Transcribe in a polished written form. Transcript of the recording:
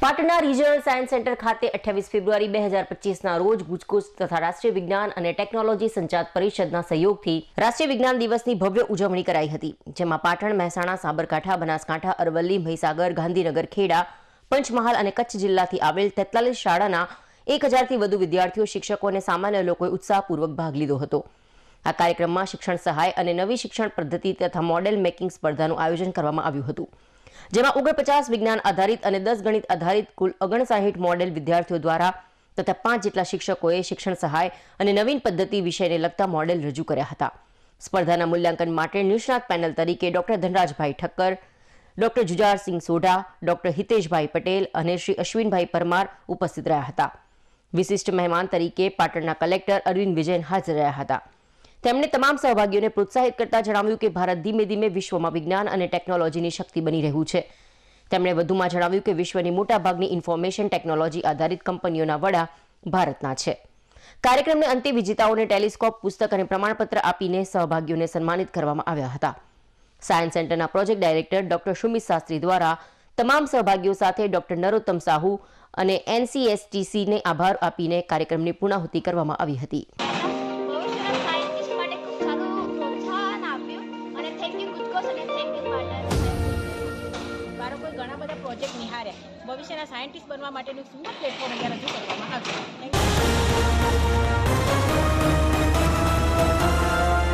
પાટણના regional science centre ખાતે 28 ફેબ્રુઆરી 2025ના રોજ ગુજકોસ્ટ તથા રાષ્ટ્રીય વિજ્ઞાન અને ટેકનોલોજી સંચાર પરિષદના સહયોગથી રાષ્ટ્રીય વિજ્ઞાન દિવસની ભવ્ય ઉજવણી કરાઈ હતી, જેમાં પાટણ, મહેસાણા, સાબરકાંઠા, બનાસકાંઠા, અરવલ્લી, મહીસાગર, ગાંધીનગર, ખેડા, પંચમહાલ અને કચ્છ જિલ્લાથી આવેલ 43 શાળાના 1000થી વધુ વિદ્યાર્થીઓ, શિક્ષકો અને સામાન્ય લોકોએ ઉત્સાહપૂર્વક ભાગ લીધો હતો। આ કાર્યક્રમમાં શિક્ષણ સહાય અને નવી શિક્ષણ પદ્ધતિ તથા મોડેલ મેકિંગ સ્પર્ધાનું આયોજન કરવામાં આવ્યું હતું, જેમાં 49 વિજ્ઞાન આધારિત અને 10 ગણિત આધારિત કુલ 59 મોડેલ વિદ્યાર્થીઓ દ્વારા તથા 5 જેટલા શિક્ષકોએ શિક્ષણ સહાય અને નવીન પદ્ધતિ વિષયને લગતા મોડેલ રજૂ કર્યા હતા। સ્પર્ધાના મૂલ્યાંકન માટે નિષ્ણાત પેનલ તરીકે doctor Dhanrajbhai Thakkar, doctor Jujarsinh Sodha, doctor Hiteshbhai Patel અને શ્રી અશ્વિનભાઈ પરમાર ઉપસ્થિત રહ્યા હતા। વિશિષ્ટ મહેમાન તરીકે પાટણના કલેક્ટર અરવિંદ વિજયન હાજર રહ્યા હતા। તેમણે તમામ સહભાગીઓને પ્રોત્સાહિત કરતા જણાવ્યું કે ભારત ધીમે ધીમે વિશ્વમાં વિજ્ઞાન અને ટેકનોલોજીની શક્તિ બની રહ્યું છે। તેમણે વધુમાં જણાવ્યું કે વિશ્વની મોટાભાગની ઇન્ફોર્મેશન ટેકનોલોજી આધારિત કંપનીઓના વડા ભારતના છે। કાર્યક્રમને અંતે વિજેતાઓને ટેલિસ્કોપ, પુસ્તક અને પ્રમાણપત્ર આપીને સહભાગીઓને સન્માનિત કરવામાં આવ્યા હતા। સાયન્સ સેન્ટરના project director doctor Sumit Shastri દ્વારા તમામ સહભાગીઓ સાથે ડોક્ટર નરોત્તમ સાહુ અને NCSTCને આભાર આપીને કાર્યક્રમની પૂર્ણાહુતિ કરવામાં આવી હતી। ઘણા બધા પ્રોજેક્ટ નિહાળ્યા, ભવિષ્યના સાયન્ટિસ્ટ બનવા માટેનું સુંદર પ્લેટફોર્મ અહીંયા રજૂ કરવામાં આવ્યું।